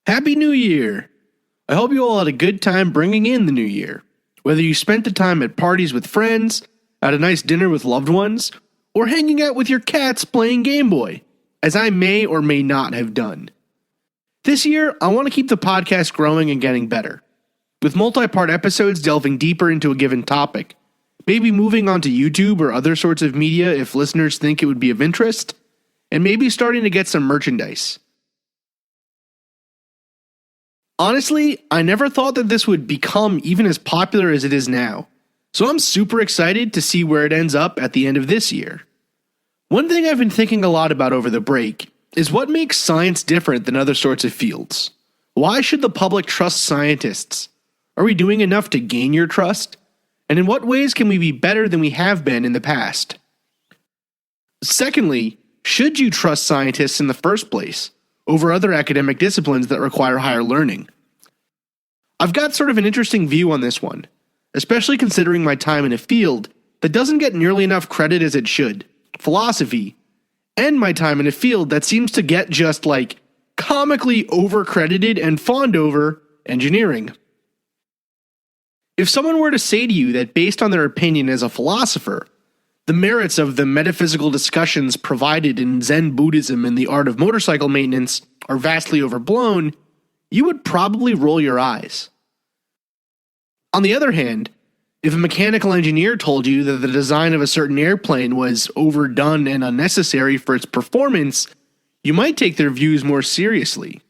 Happy New Year! I hope you all had a good time bringing in the new year. Whether you spent the time at parties with friends, at a nice dinner with loved ones, or hanging out with your cats playing Game Boy, as I may or may not have done. This year, I want to keep the podcast growing and getting better, with multi-part episodes delving deeper into a given topic, maybe moving on to YouTube or other sorts of media if listeners think it would be of interest, and maybe starting to get some merchandise. Honestly, I never thought that this would become even as popular as it is now, so I'm super excited to see where it ends up at the end of this year. One thing I've been thinking a lot about over the break is what makes science different than other sorts of fields. Why should the public trust scientists? Are we doing enough to gain your trust? And in what ways can we be better than we have been in the past? Secondly, should you trust scientists in the first place over other academic disciplines that require higher learning? I've got sort of an interesting view on this one, especially considering my time in a field that doesn't get nearly enough credit as it should, philosophy, and my time in a field that seems to get just comically overcredited and fawned over, engineering. If someone were to say to you that based on their opinion as a philosopher, the merits of the metaphysical discussions provided in Zen Buddhism and the art of motorcycle maintenance are vastly overblown, you would probably roll your eyes. On the other hand, if a mechanical engineer told you that the design of a certain airplane was overdone and unnecessary for its performance, you might take their views more seriously.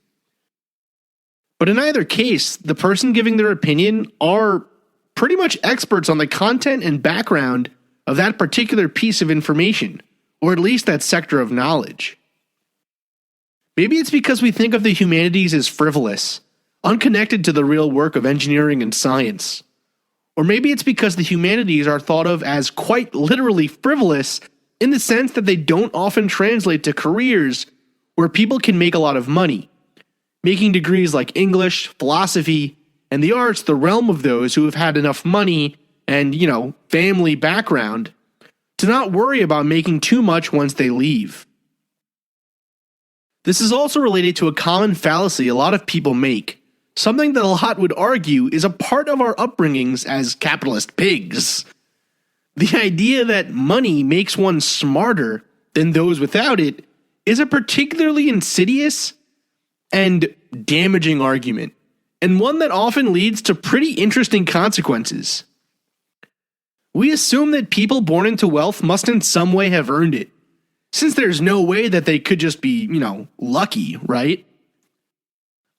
But in either case, the person giving their opinion are pretty much experts on the content and background of that particular piece of information, or at least that sector of knowledge. Maybe it's because we think of the humanities as frivolous, unconnected to the real work of engineering and science. Or maybe it's because the humanities are thought of as quite literally frivolous in the sense that they don't often translate to careers where people can make a lot of money, making degrees like English, philosophy, and the arts the realm of those who have had enough money and, family background to not worry about making too much once they leave. This is also related to a common fallacy a lot of people make, something that a lot would argue is a part of our upbringings as capitalist pigs. The idea that money makes one smarter than those without it is a particularly insidious and damaging argument, and one that often leads to pretty interesting consequences. We assume that people born into wealth must in some way have earned it, since there's no way that they could just be, lucky, right?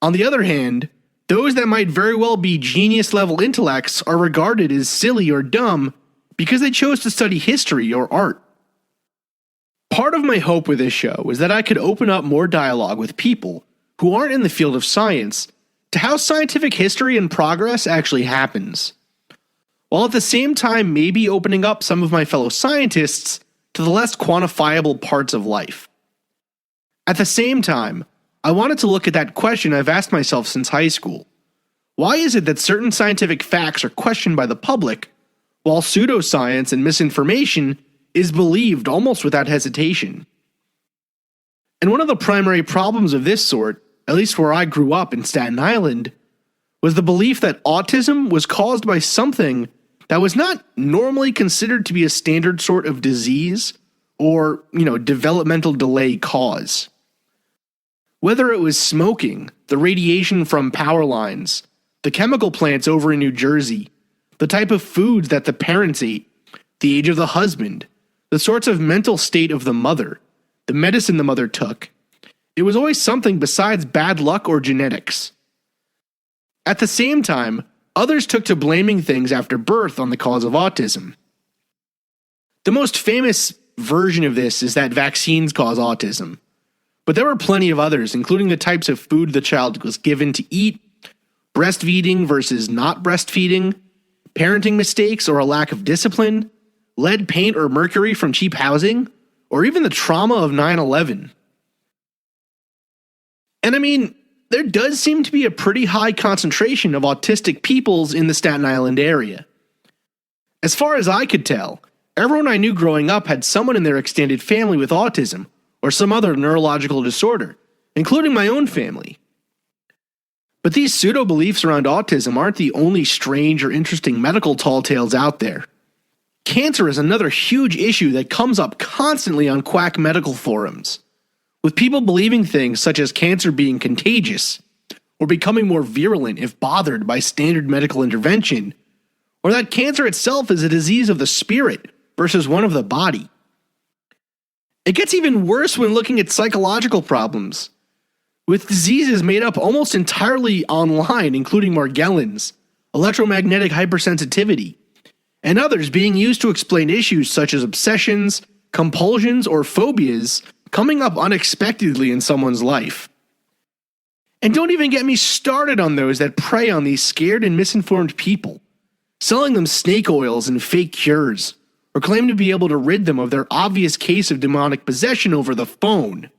On the other hand, those that might very well be genius-level intellects are regarded as silly or dumb because they chose to study history or art. Part of my hope with this show is that I could open up more dialogue with people who aren't in the field of science to how scientific history and progress actually happens, while at the same time maybe opening up some of my fellow scientists to the less quantifiable parts of life. At the same time, I wanted to look at that question I've asked myself since high school. Why is it that certain scientific facts are questioned by the public, while pseudoscience and misinformation is believed almost without hesitation? And one of the primary problems of this sort, at least where I grew up in Staten Island, was the belief that autism was caused by something that was not normally considered to be a standard sort of disease or, developmental delay cause. Whether it was smoking, the radiation from power lines, the chemical plants over in New Jersey, the type of foods that the parents ate, the age of the husband, the sorts of mental state of the mother, the medicine the mother took, it was always something besides bad luck or genetics. At the same time, others took to blaming things after birth on the cause of autism. The most famous version of this is that vaccines cause autism, but there were plenty of others, including the types of food the child was given to eat, breastfeeding versus not breastfeeding, parenting mistakes or a lack of discipline, lead paint or mercury from cheap housing, or even the trauma of 9/11. And there does seem to be a pretty high concentration of autistic peoples in the Staten Island area. As far as I could tell, everyone I knew growing up had someone in their extended family with autism or some other neurological disorder, including my own family. But these pseudo-beliefs around autism aren't the only strange or interesting medical tall tales out there. Cancer is another huge issue that comes up constantly on quack medical forums, with people believing things such as cancer being contagious, or becoming more virulent if bothered by standard medical intervention, or that cancer itself is a disease of the spirit versus one of the body. It gets even worse when looking at psychological problems, with diseases made up almost entirely online, including Morgellons, electromagnetic hypersensitivity, and others being used to explain issues such as obsessions, compulsions, or phobias coming up unexpectedly in someone's life. And don't even get me started on those that prey on these scared and misinformed people, selling them snake oils and fake cures, or claim to be able to rid them of their obvious case of demonic possession over the phone,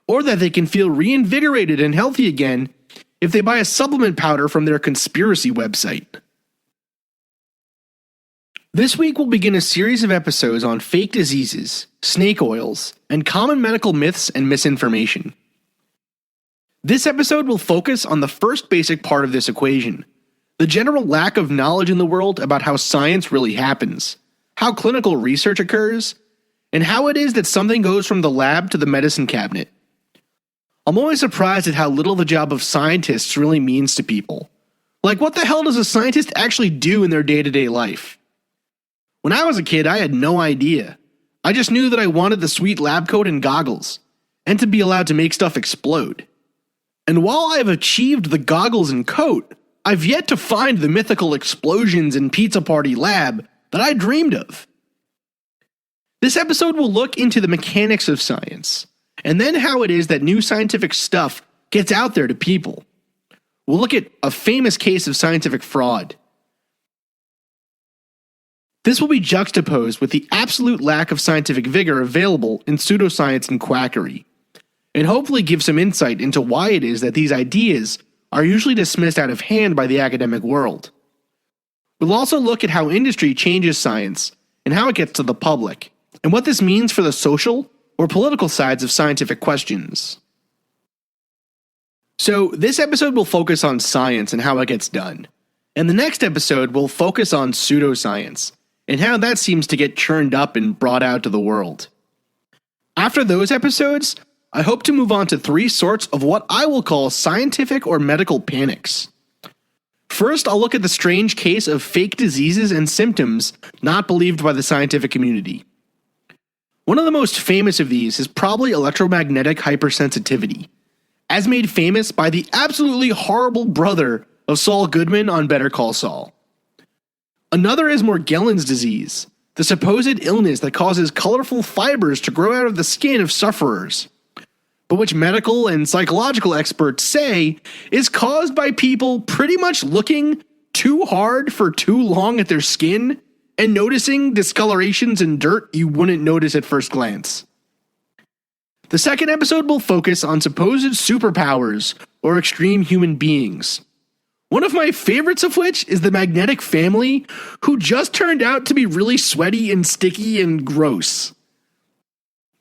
or that they can feel reinvigorated and healthy again if they buy a supplement powder from their conspiracy website. This week we'll begin a series of episodes on fake diseases, snake oils, and common medical myths and misinformation. This episode will focus on the first basic part of this equation, the general lack of knowledge in the world about how science really happens, how clinical research occurs, and how it is that something goes from the lab to the medicine cabinet. I'm always surprised at how little the job of scientists really means to people. Like, what the hell does a scientist actually do in their day-to-day life? When I was a kid, I had no idea. I just knew that I wanted the sweet lab coat and goggles, and to be allowed to make stuff explode. And while I have achieved the goggles and coat, I've yet to find the mythical explosions and pizza party lab that I dreamed of. This episode will look into the mechanics of science, and then how it is that new scientific stuff gets out there to people. We'll look at a famous case of scientific fraud. This will be juxtaposed with the absolute lack of scientific vigor available in pseudoscience and quackery, and hopefully give some insight into why it is that these ideas are usually dismissed out of hand by the academic world. We'll also look at how industry changes science and how it gets to the public, and what this means for the social or political sides of scientific questions. So, this episode will focus on science and how it gets done, and the next episode will focus on pseudoscience and how that seems to get churned up and brought out to the world. After those episodes, I hope to move on to 3 sorts of what I will call scientific or medical panics. First, I'll look at the strange case of fake diseases and symptoms not believed by the scientific community. One of the most famous of these is probably electromagnetic hypersensitivity, as made famous by the absolutely horrible brother of Saul Goodman on Better Call Saul. Another is Morgellons disease, the supposed illness that causes colorful fibers to grow out of the skin of sufferers, but which medical and psychological experts say is caused by people pretty much looking too hard for too long at their skin and noticing discolorations and dirt you wouldn't notice at first glance. The second episode will focus on supposed superpowers or extreme human beings. One of my favorites of which is the magnetic family, who just turned out to be really sweaty and sticky and gross.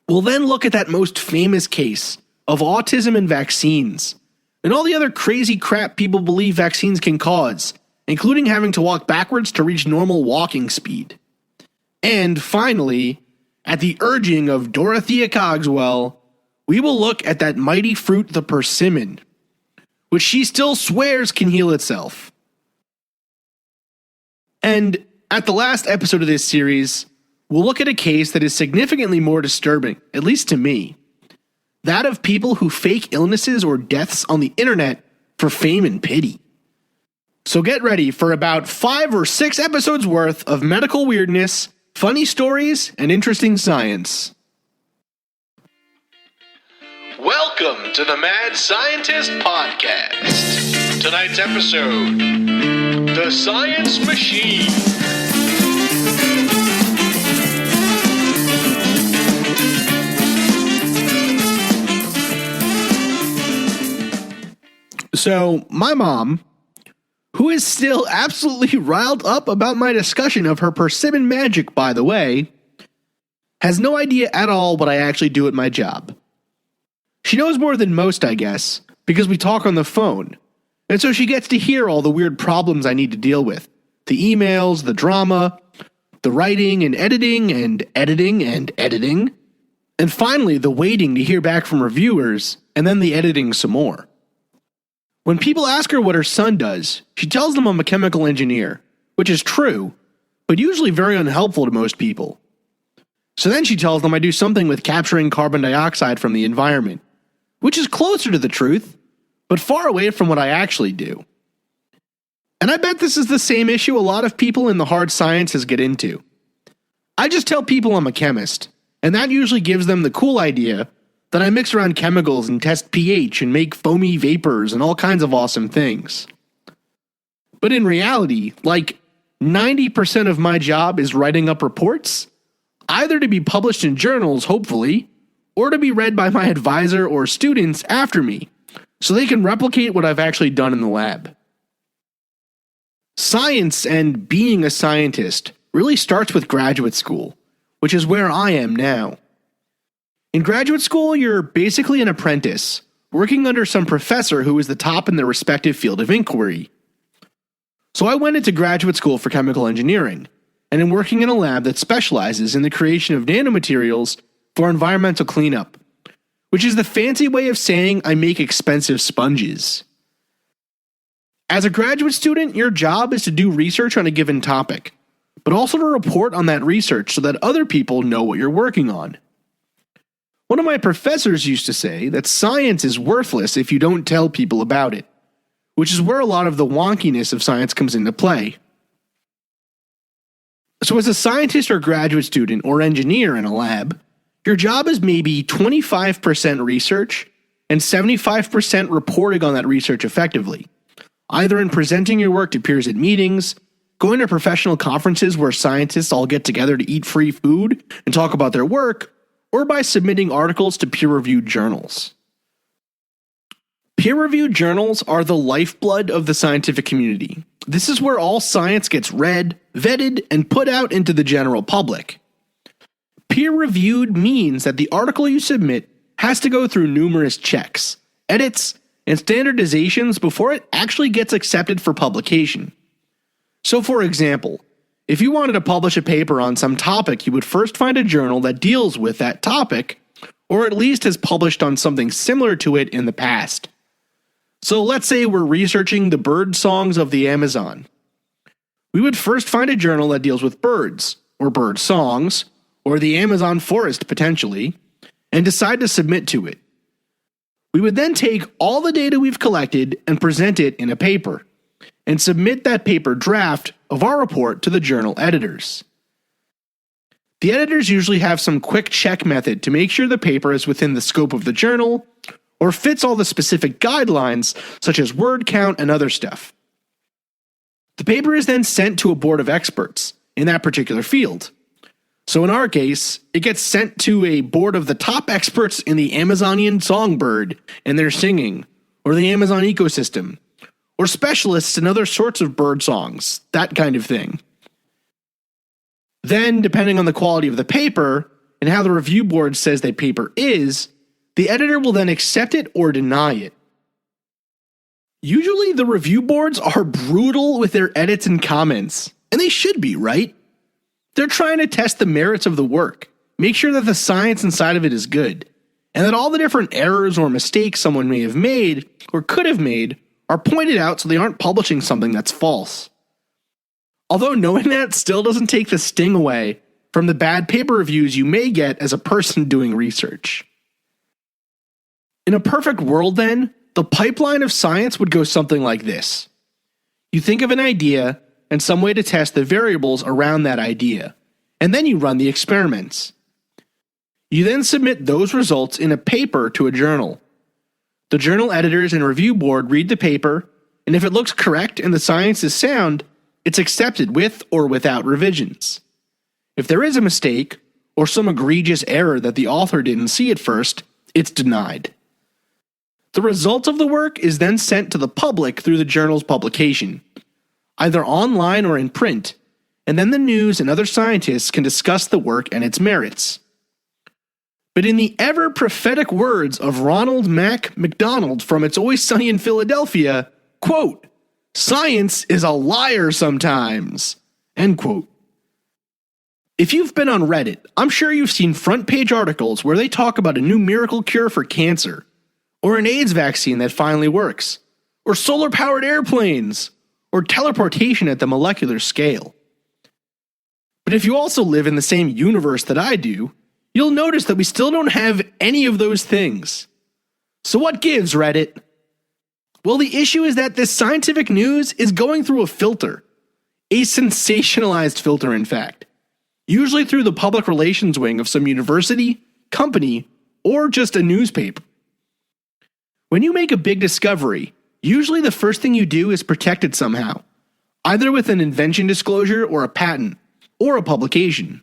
We'll then look at that most famous case of autism and vaccines, and all the other crazy crap people believe vaccines can cause, including having to walk backwards to reach normal walking speed. And finally, at the urging of Dorothea Cogswell, we will look at that mighty fruit, the persimmon, which she still swears can heal itself. And at the last episode of this series, we'll look at a case that is significantly more disturbing, at least to me. That of people who fake illnesses or deaths on the internet for fame and pity. So get ready for about 5 or 6 episodes worth of medical weirdness, funny stories, and interesting science. Welcome to the Mad Scientist Podcast. Tonight's episode, The Science Machine. So, my mom, who is still absolutely riled up about my discussion of her persimmon magic, by the way, has no idea at all what I actually do at my job. She knows more than most, I guess, because we talk on the phone, And so she gets to hear all the weird problems I need to deal with. The emails, the drama, the writing and editing and editing and editing. And finally, the waiting to hear back from reviewers, and then the editing some more. When people ask her what her son does, she tells them I'm a chemical engineer, which is true, but usually very unhelpful to most people. So then she tells them I do something with capturing carbon dioxide from the environment, which is closer to the truth, but far away from what I actually do. And I bet this is the same issue a lot of people in the hard sciences get into. I just tell people I'm a chemist, and that usually gives them the cool idea that I mix around chemicals and test pH and make foamy vapors and all kinds of awesome things. But in reality, like 90% of my job is writing up reports, either to be published in journals, hopefully, or to be read by my advisor or students after me, so they can replicate what I've actually done in the lab. Science and being a scientist really starts with graduate school, which is where I am now. In graduate school, you're basically an apprentice, working under some professor who is the top in their respective field of inquiry. So I went into graduate school for chemical engineering, and am working in a lab that specializes in the creation of nanomaterials for environmental cleanup, which is the fancy way of saying I make expensive sponges. As a graduate student, your job is to do research on a given topic, but also to report on that research so that other people know what you're working on. One of my professors used to say that science is worthless if you don't tell people about it, which is where a lot of the wonkiness of science comes into play. So as a scientist or graduate student or engineer in a lab, your job is maybe 25% research and 75% reporting on that research effectively, either in presenting your work to peers at meetings, going to professional conferences where scientists all get together to eat free food and talk about their work, or by submitting articles to peer-reviewed journals. Peer-reviewed journals are the lifeblood of the scientific community. This is where all science gets read, vetted, and put out into the general public. Peer-reviewed means that the article you submit has to go through numerous checks, edits, and standardizations before it actually gets accepted for publication. So for example, if you wanted to publish a paper on some topic, you would first find a journal that deals with that topic, or at least has published on something similar to it in the past. So let's say we're researching the bird songs of the Amazon. We would first find a journal that deals with birds, or bird songs, or the Amazon forest potentially, and decide to submit to it. We would then take all the data we've collected and present it in a paper, and submit that paper draft of our report to the journal editors. The editors usually have some quick check method to make sure the paper is within the scope of the journal, or fits all the specific guidelines such as word count and other stuff. The paper is then sent to a board of experts in that particular field. So in our case, it gets sent to a board of the top experts in the Amazonian songbird and their singing, or the Amazon ecosystem, or specialists in other sorts of bird songs, that kind of thing. Then, depending on the quality of the paper and how the review board says that paper is, the editor will then accept it or deny it. Usually the review boards are brutal with their edits and comments, and they should be, right? They're trying to test the merits of the work, make sure that the science inside of it is good, and that all the different errors or mistakes someone may have made or could have made are pointed out so they aren't publishing something that's false. Although knowing that still doesn't take the sting away from the bad paper reviews you may get as a person doing research. In a perfect world then, the pipeline of science would go something like this. You think of an idea and some way to test the variables around that idea, and then you run the experiments. You then submit those results in a paper to a journal. The journal editors and review board read the paper, and if it looks correct and the science is sound, it's accepted with or without revisions. If there is a mistake, or some egregious error that the author didn't see at first, it's denied. The result of the work is then sent to the public through the journal's publication, either online or in print, and then the news and other scientists can discuss the work and its merits. But in the ever-prophetic words of Ronald Mack McDonald from It's Always Sunny in Philadelphia, Quote, "Science is a liar sometimes." End quote. If you've been on Reddit, I'm sure you've seen front page articles where they talk about a new miracle cure for cancer, or an AIDS vaccine that finally works, or solar powered airplanes, or teleportation at the molecular scale. But if you also live in the same universe that I do, you'll notice that we still don't have any of those things. So what gives, Reddit? Well, the issue is that this scientific news is going through a filter. A sensationalized filter, in fact. Usually through the public relations wing of some university, company, or just a newspaper. When you make a big discovery, usually the first thing you do is protect it somehow, either with an invention disclosure or a patent, or a publication.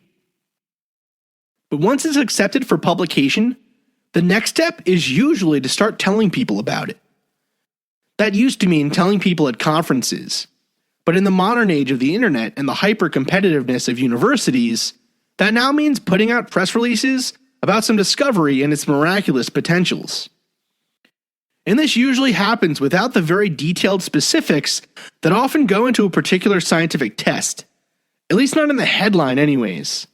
But once it's accepted for publication, the next step is usually to start telling people about it. That used to mean telling people at conferences. But in the modern age of the internet and the hyper-competitiveness of universities, that now means putting out press releases about some discovery and its miraculous potentials. And this usually happens without the very detailed specifics that often go into a particular scientific test, at least not in the headline anyways.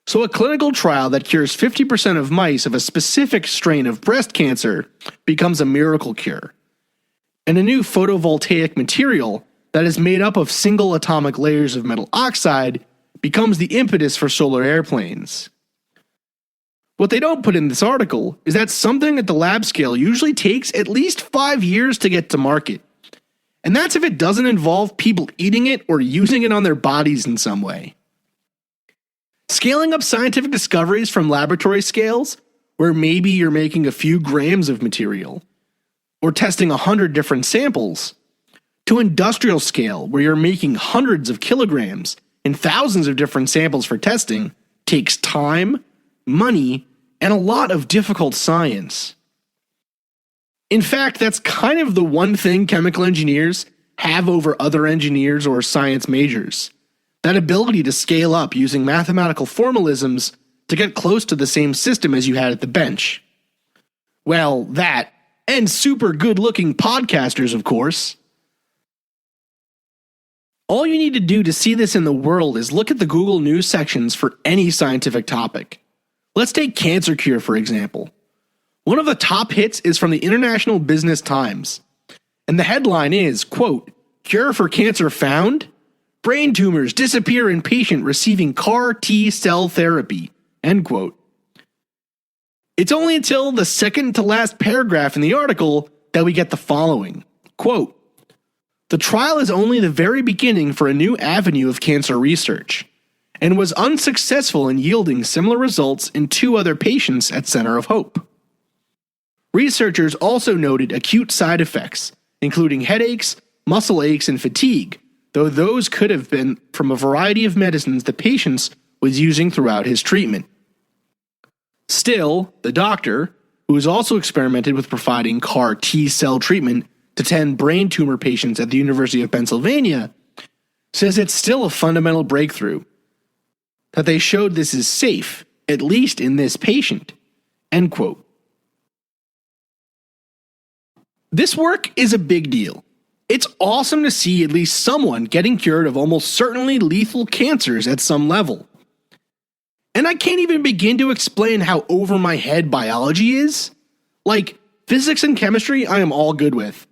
So a clinical trial that cures 50% of mice of a specific strain of breast cancer becomes a miracle cure. And a new photovoltaic material that is made up of single atomic layers of metal oxide becomes the impetus for solar airplanes. What they don't put in this article is that something at the lab scale usually takes at least 5 years to get to market. And that's if it doesn't involve people eating it or using it on their bodies in some way. Scaling up scientific discoveries from laboratory scales, where maybe you're making a few grams of material, or testing 100 different samples, to industrial scale, where you're making hundreds of kilograms and thousands of different samples for testing, takes time, money, and a lot of difficult science. In fact, that's kind of the one thing chemical engineers have over other engineers or science majors. That ability to scale up using mathematical formalisms to get close to the same system as you had at the bench. Well, that, and super good-looking podcasters, of course. All you need to do to see this in the world is look at the Google News sections for any scientific topic. Let's take cancer cure, for example. One of the top hits is from the International Business Times. And the headline is, quote, "Cure for cancer found? Brain tumors disappear in patient receiving CAR T-cell therapy." End quote. It's only until the second to last paragraph in the article that we get the following, quote, "The trial is only the very beginning for a new avenue of cancer research, and was unsuccessful in yielding similar results in 2 other patients at Center of Hope." Researchers also noted acute side effects, including headaches, muscle aches, and fatigue, though those could have been from a variety of medicines the patient was using throughout his treatment. Still, the doctor, who has also experimented with providing CAR T-cell treatment to 10 brain tumor patients at the University of Pennsylvania, says it's still a fundamental breakthrough, that they showed this is safe, at least in this patient. End quote. This work is a big deal. It's awesome to see at least someone getting cured of almost certainly lethal cancers at some level. And I can't even begin to explain how over my head biology is. Like, physics and chemistry I am all good with.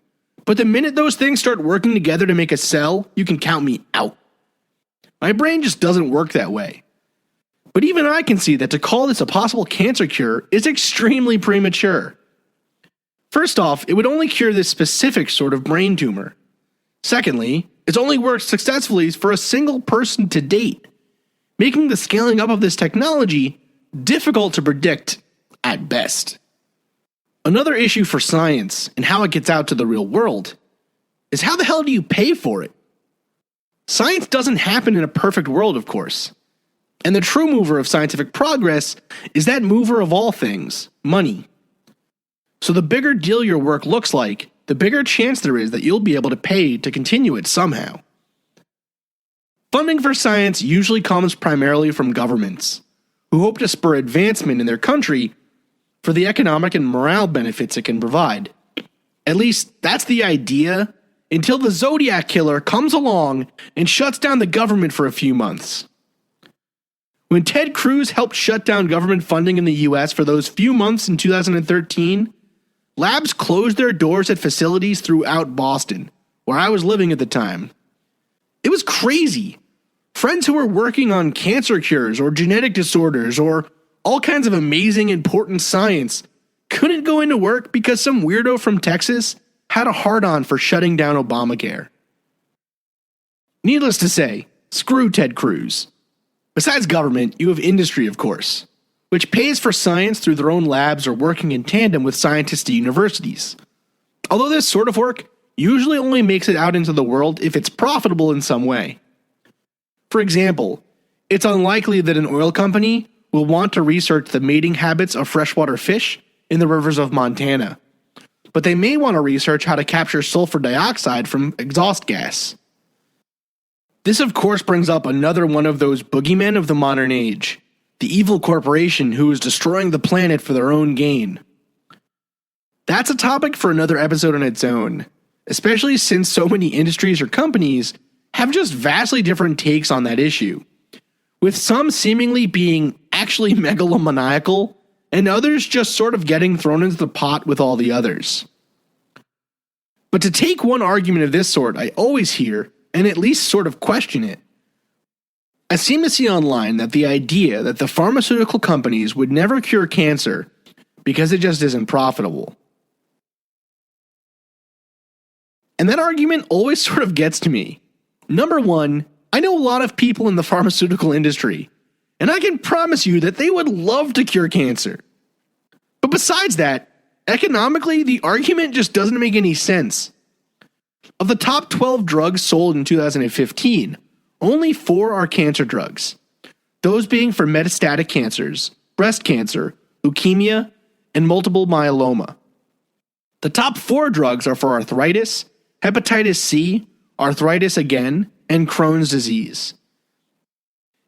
But the minute those things start working together to make a cell, you can count me out. My brain just doesn't work that way. But even I can see that to call this a possible cancer cure is extremely premature. First off, it would only cure this specific sort of brain tumor. Secondly, it's only worked successfully for a single person to date, making the scaling up of this technology difficult to predict at best. Another issue for science and how it gets out to the real world is how the hell do you pay for it? Science doesn't happen in a perfect world, of course. And the true mover of scientific progress is that mover of all things, money. So the bigger deal your work looks like, the bigger chance there is that you'll be able to pay to continue it somehow. Funding for science usually comes primarily from governments, who hope to spur advancement in their country for the economic and morale benefits it can provide. At least, that's the idea, until the Zodiac Killer comes along and shuts down the government for a few months. When Ted Cruz helped shut down government funding in the US for those few months in 2013, labs closed their doors at facilities throughout Boston, where I was living at the time. It was crazy. Friends who were working on cancer cures or genetic disorders or all kinds of amazing, important science couldn't go into work because some weirdo from Texas had a hard-on for shutting down Obamacare. Needless to say, screw Ted Cruz. Besides government, you have industry, of course, which pays for science through their own labs or working in tandem with scientists at universities. Although this sort of work usually only makes it out into the world if it's profitable in some way. For example, it's unlikely that an oil company will want to research the mating habits of freshwater fish in the rivers of Montana, but they may want to research how to capture sulfur dioxide from exhaust gas. This of course brings up another one of those boogeymen of the modern age, the evil corporation who is destroying the planet for their own gain. That's a topic for another episode on its own, especially since so many industries or companies have just vastly different takes on that issue, with some seemingly being actually megalomaniacal and others just sort of getting thrown into the pot with all the others. But to take one argument of this sort, I always hear, and at least sort of question it. I seem to see online that the idea that the pharmaceutical companies would never cure cancer because it just isn't profitable. And that argument always sort of gets to me. Number one, I know a lot of people in the pharmaceutical industry, and I can promise you that they would love to cure cancer. But besides that, economically, the argument just doesn't make any sense. Of the top 12 drugs sold in 2015, only 4 are cancer drugs, those being for metastatic cancers, breast cancer, leukemia, and multiple myeloma. The top 4 drugs are for arthritis, hepatitis C, arthritis again, and Crohn's disease.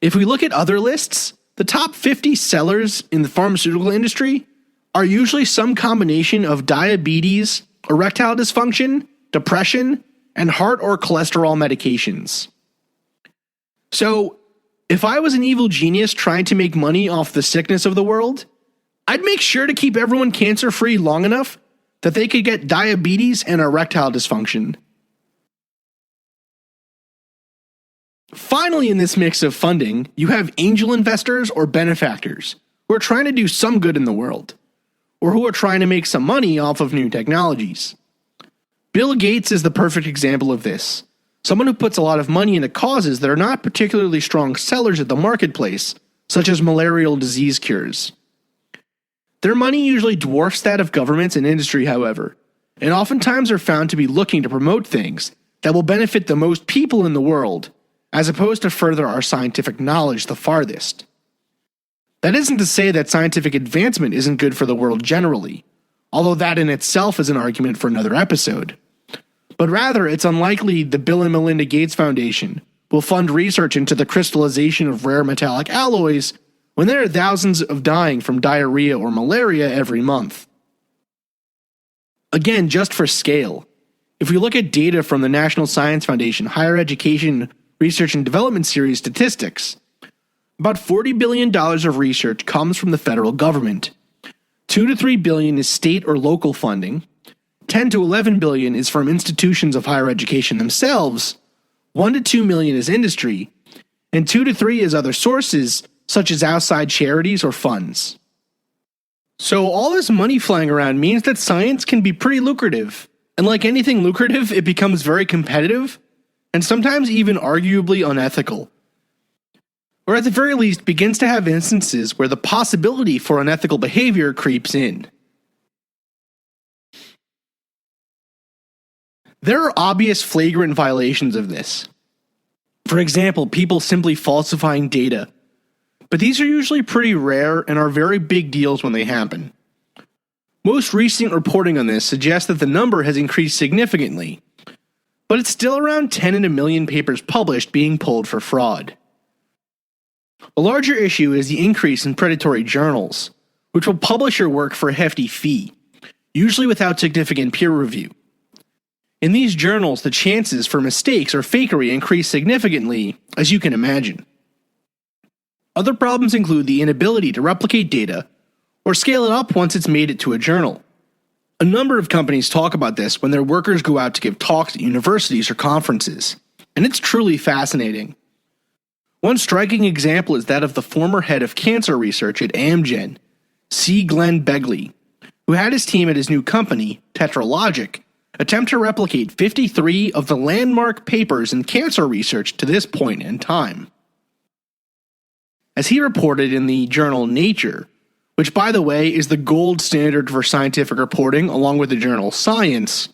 If we look at other lists, the top 50 sellers in the pharmaceutical industry are usually some combination of diabetes, erectile dysfunction, depression, and heart or cholesterol medications. So, if I was an evil genius trying to make money off the sickness of the world, I'd make sure to keep everyone cancer-free long enough that they could get diabetes and erectile dysfunction. Finally, in this mix of funding, you have angel investors or benefactors who are trying to do some good in the world, or who are trying to make some money off of new technologies. Bill Gates is the perfect example of this, someone who puts a lot of money into causes that are not particularly strong sellers at the marketplace, such as malarial disease cures. Their money usually dwarfs that of governments and industry, however, and oftentimes are found to be looking to promote things that will benefit the most people in the world, as opposed to further our scientific knowledge the farthest. That isn't to say that scientific advancement isn't good for the world generally, although that in itself is an argument for another episode. But rather, it's unlikely the Bill and Melinda Gates Foundation will fund research into the crystallization of rare metallic alloys when there are thousands of dying from diarrhea or malaria every month. Again, just for scale, if we look at data from the National Science Foundation Higher Education Research and Development Series statistics, about $40 billion of research comes from the federal government. $2 to $3 billion is state or local funding. $10 to $11 billion is from institutions of higher education themselves. $1 to $2 million is industry, and $2 to $3 is other sources, such as outside charities or funds. So all this money flying around means that science can be pretty lucrative, and like anything lucrative, it becomes very competitive, and sometimes even arguably unethical. Or at the very least begins to have instances where the possibility for unethical behavior creeps in. There are obvious flagrant violations of this. For example, people simply falsifying data. But these are usually pretty rare and are very big deals when they happen. Most recent reporting on this suggests that the number has increased significantly, but it's still around 10 in a million papers published being pulled for fraud. A larger issue is the increase in predatory journals, which will publish your work for a hefty fee, usually without significant peer review. In these journals, the chances for mistakes or fakery increase significantly, as you can imagine. Other problems include the inability to replicate data or scale it up once it's made it to a journal. A number of companies talk about this when their workers go out to give talks at universities or conferences, and it's truly fascinating. One striking example is that of the former head of cancer research at Amgen, C. Glenn Begley, who had his team at his new company, Tetralogic, attempt to replicate 53 of the landmark papers in cancer research to this point in time. As he reported in the journal Nature, which by the way is the gold standard for scientific reporting along with the journal Science,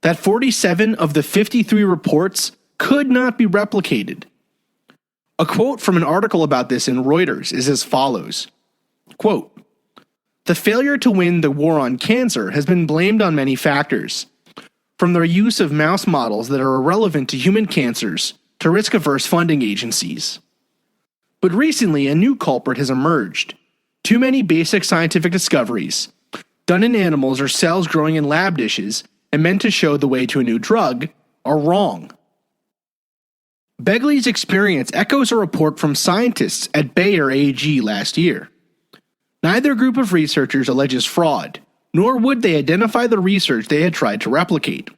that 47 of the 53 reports could not be replicated. A quote from an article about this in Reuters is as follows, quote, "The failure to win the war on cancer has been blamed on many factors, from the use of mouse models that are irrelevant to human cancers to risk-averse funding agencies. But recently, a new culprit has emerged. Too many basic scientific discoveries, done in animals or cells growing in lab dishes and meant to show the way to a new drug, are wrong." Begley's experience echoes a report from scientists at Bayer AG last year. Neither group of researchers alleges fraud, nor would they identify the research they had tried to replicate.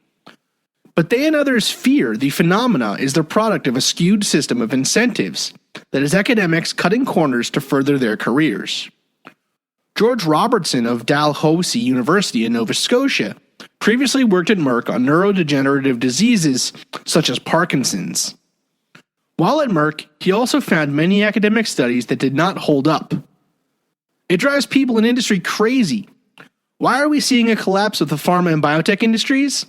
But they and others fear the phenomena is the product of a skewed system of incentives that has academics cutting corners to further their careers. George Robertson of Dalhousie University in Nova Scotia previously worked at Merck on neurodegenerative diseases such as Parkinson's. While at Merck, he also found many academic studies that did not hold up. It drives people in industry crazy. Why are we seeing a collapse of the pharma and biotech industries?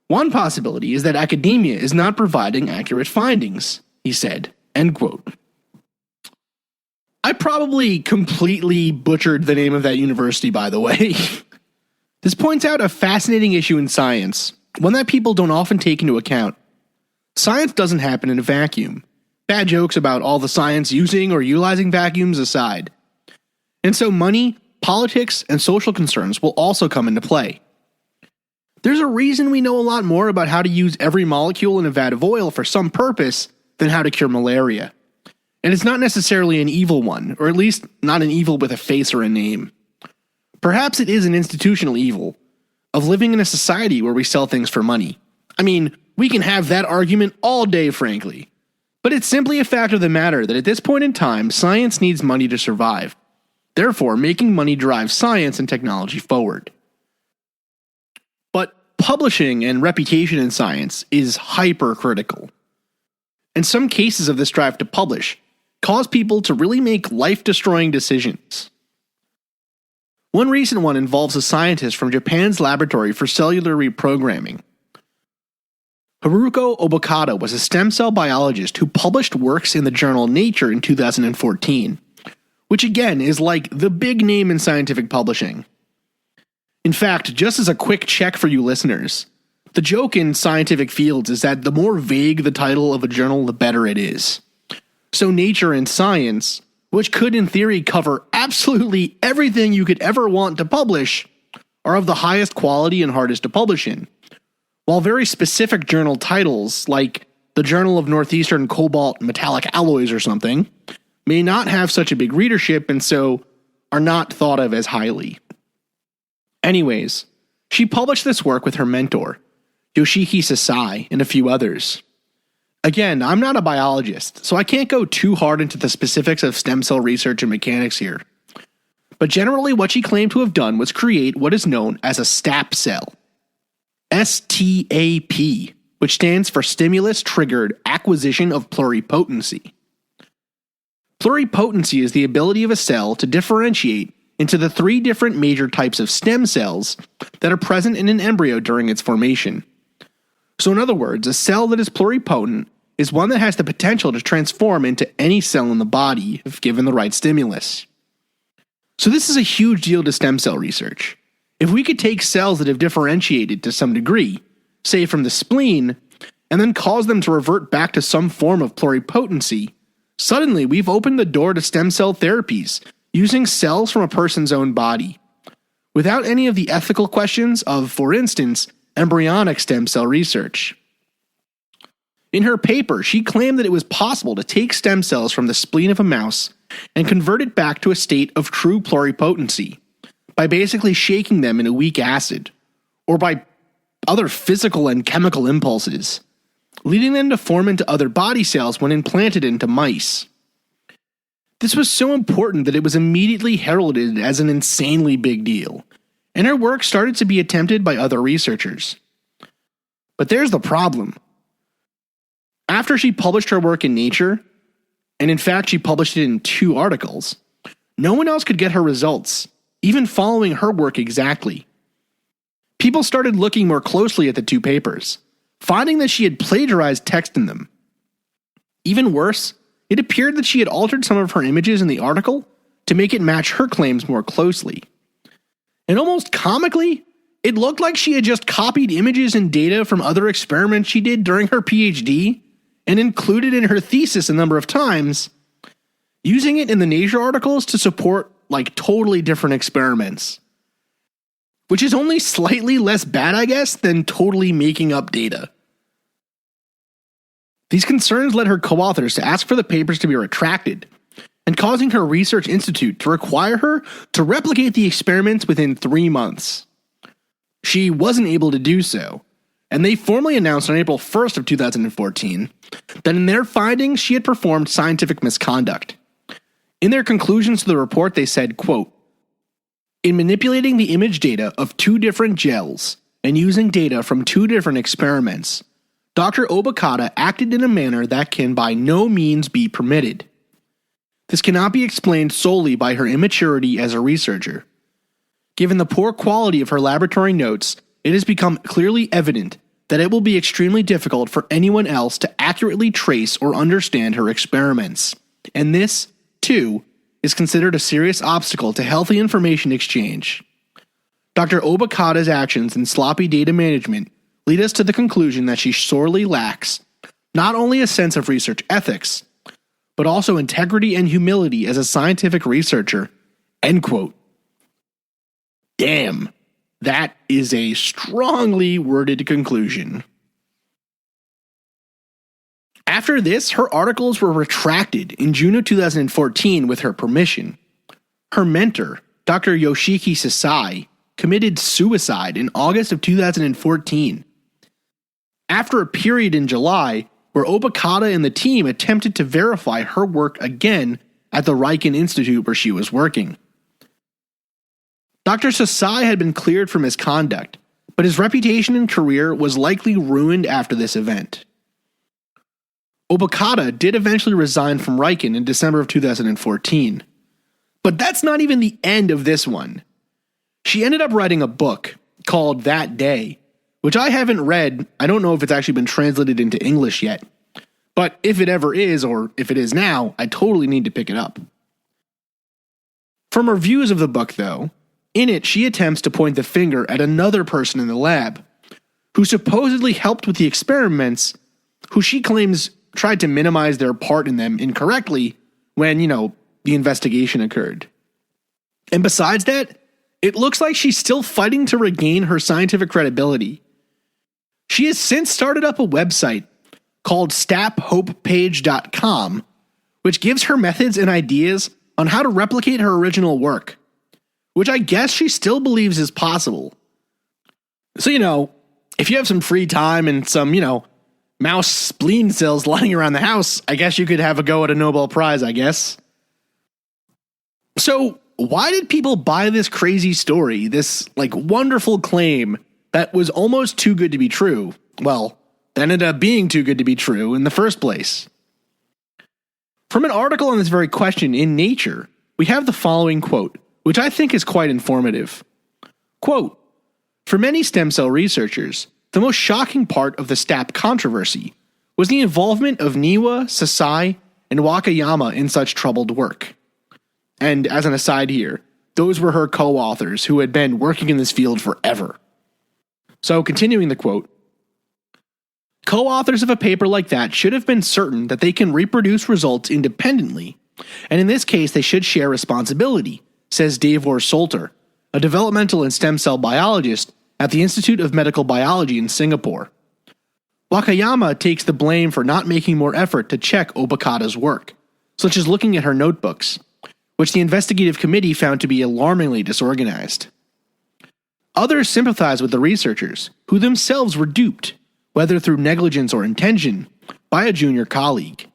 One possibility is that academia is not providing accurate findings, he said. End quote. I probably completely butchered the name of that university, by the way. This points out a fascinating issue in science, one that people don't often take into account. Science doesn't happen in a vacuum. Bad jokes about all the science using or utilizing vacuums aside. And so money, politics, and social concerns will also come into play. There's a reason we know a lot more about how to use every molecule in a vat of oil for some purpose than how to cure malaria. And it's not necessarily an evil one, or at least not an evil with a face or a name. Perhaps it is an institutional evil of living in a society where we sell things for money. I mean, we can have that argument all day, frankly. But it's simply a fact of the matter that at this point in time, science needs money to survive. Therefore, making money drives science and technology forward. But publishing and reputation in science is hypercritical. And some cases of this drive to publish cause people to really make life-destroying decisions. One recent one involves a scientist from Japan's Laboratory for Cellular Reprogramming. Haruko Obokata was a stem cell biologist who published works in the journal Nature in 2014, which again is like the big name in scientific publishing. In fact, just as a quick check for you listeners, the joke in scientific fields is that the more vague the title of a journal, the better it is. So Nature and Science, which could in theory cover absolutely everything you could ever want to publish, are of the highest quality and hardest to publish in. While very specific journal titles, like the Journal of Northeastern Cobalt Metallic Alloys or something, may not have such a big readership and so are not thought of as highly. Anyways, she published this work with her mentor, Yoshiki Sasai, and a few others. Again, I'm not a biologist, so I can't go too hard into the specifics of stem cell research and mechanics here. But generally what she claimed to have done was create what is known as a STAP cell. STAP, which stands for Stimulus-Triggered Acquisition of Pluripotency. Pluripotency is the ability of a cell to differentiate into the 3 different major types of stem cells that are present in an embryo during its formation. So in other words, a cell that is pluripotent is one that has the potential to transform into any cell in the body if given the right stimulus. So this is a huge deal to stem cell research. If we could take cells that have differentiated to some degree, say from the spleen, and then cause them to revert back to some form of pluripotency, suddenly we've opened the door to stem cell therapies using cells from a person's own body. Without any of the ethical questions of, for instance, embryonic stem cell research. In her paper, she claimed that it was possible to take stem cells from the spleen of a mouse and convert it back to a state of true pluripotency by basically shaking them in a weak acid, or by other physical and chemical impulses, leading them to form into other body cells when implanted into mice. This was so important that it was immediately heralded as an insanely big deal, and her work started to be attempted by other researchers. But there's the problem. After she published her work in Nature, and in fact she published it in 2 articles, no one else could get her results, even following her work exactly. People started looking more closely at the 2 papers, finding that she had plagiarized text in them. Even worse, it appeared that she had altered some of her images in the article to make it match her claims more closely. And almost comically, it looked like she had just copied images and data from other experiments she did during her PhD and included in her thesis a number of times, using it in the Nature articles to support totally different experiments. Which is only slightly less bad, I guess, than totally making up data. These concerns led her co-authors to ask for the papers to be retracted, and causing her research institute to require her to replicate the experiments within 3 months. She wasn't able to do so, and they formally announced on April 1st of 2014 that in their findings she had performed scientific misconduct. In their conclusions to the report, they said, quote, "In manipulating the image data of 2 different gels and using data from 2 different experiments, Dr. Obokata acted in a manner that can by no means be permitted. This cannot be explained solely by her immaturity as a researcher. Given the poor quality of her laboratory notes, it has become clearly evident that it will be extremely difficult for anyone else to accurately trace or understand her experiments, and this, too, is considered a serious obstacle to healthy information exchange. Dr. Obokata's actions and sloppy data management lead us to the conclusion that she sorely lacks not only a sense of research ethics, but also integrity and humility as a scientific researcher." End quote. Damn, that is a strongly worded conclusion. After this, her articles were retracted in June of 2014 with her permission. Her mentor, Dr. Yoshiki Sasai, committed suicide in August of 2014. After a period in July where Obokata and the team attempted to verify her work again at the Riken Institute where she was working. Dr. Sasai had been cleared for misconduct, but his reputation and career was likely ruined after this event. Obokata did eventually resign from Riken in December of 2014. But that's not even the end of this one. She ended up writing a book called That Day, which I haven't read. I don't know if it's actually been translated into English yet. But if it ever is, or if it is now, I totally need to pick it up. From reviews of the book, though, in it she attempts to point the finger at another person in the lab, who supposedly helped with the experiments, who she claims tried to minimize their part in them incorrectly when, the investigation occurred. And besides that, it looks like she's still fighting to regain her scientific credibility. She has since started up a website called staphopepage.com, which gives her methods and ideas on how to replicate her original work, which I guess she still believes is possible. So, if you have some free time and some, mouse spleen cells lying around the house, I guess you could have a go at a Nobel Prize, I guess. So, why did people buy this crazy story, this, wonderful claim that was almost too good to be true? Well, that ended up being too good to be true in the first place. From an article on this very question in Nature, we have the following quote, which I think is quite informative. Quote, "For many stem cell researchers, the most shocking part of the STAP controversy was the involvement of Niwa, Sasai, and Wakayama in such troubled work." And as an aside here, those were her co-authors who had been working in this field forever. So continuing the quote, "Co-authors of a paper like that should have been certain that they can reproduce results independently, and in this case they should share responsibility," says Davor Solter, a developmental and stem cell biologist at the Institute of Medical Biology in Singapore. Wakayama takes the blame for not making more effort to check Obokata's work, such as looking at her notebooks, which the investigative committee found to be alarmingly disorganized. Others sympathize with the researchers, who themselves were duped, whether through negligence or intention, by a junior colleague.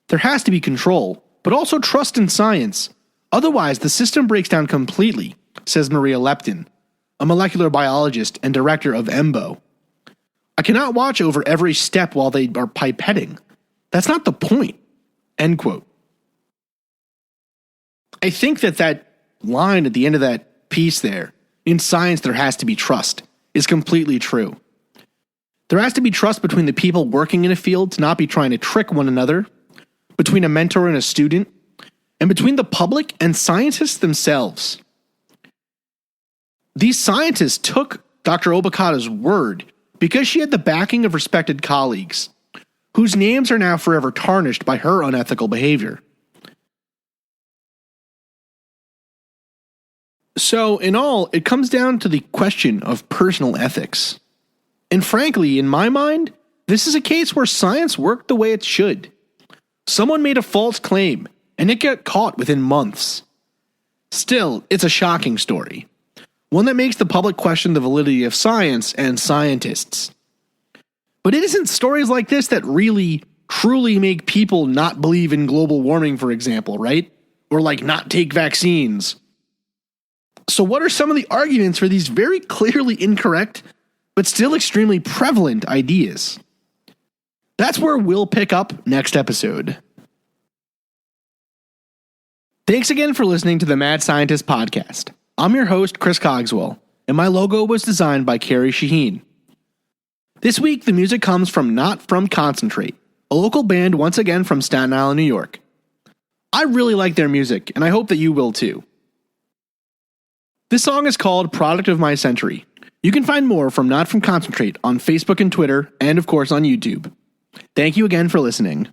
There has to be control, but also trust in science, otherwise the system breaks down completely, says Maria Lepton, a molecular biologist and director of EMBO. I cannot watch over every step while they are pipetting. That's not the point. End quote. I think that line at the end of that piece there, in science there has to be trust, is completely true. There has to be trust between the people working in a field to not be trying to trick one another, between a mentor and a student, and between the public and scientists themselves. These scientists took Dr. Obokata's word because she had the backing of respected colleagues, whose names are now forever tarnished by her unethical behavior. So, in all, it comes down to the question of personal ethics. And frankly, in my mind, this is a case where science worked the way it should. Someone made a false claim, and it got caught within months. Still, it's a shocking story. One that makes the public question the validity of science and scientists. But it isn't stories like this that really, truly make people not believe in global warming, for example, right? Or not take vaccines. So what are some of the arguments for these very clearly incorrect, but still extremely prevalent ideas? That's where we'll pick up next episode. Thanks again for listening to the Mad Scientist Podcast. I'm your host, Chris Cogswell, and my logo was designed by Carrie Shaheen. This week, the music comes from Not From Concentrate, a local band once again from Staten Island, New York. I really like their music, and I hope that you will too. This song is called Product of My Century. You can find more from Not From Concentrate on Facebook and Twitter, and of course on YouTube. Thank you again for listening.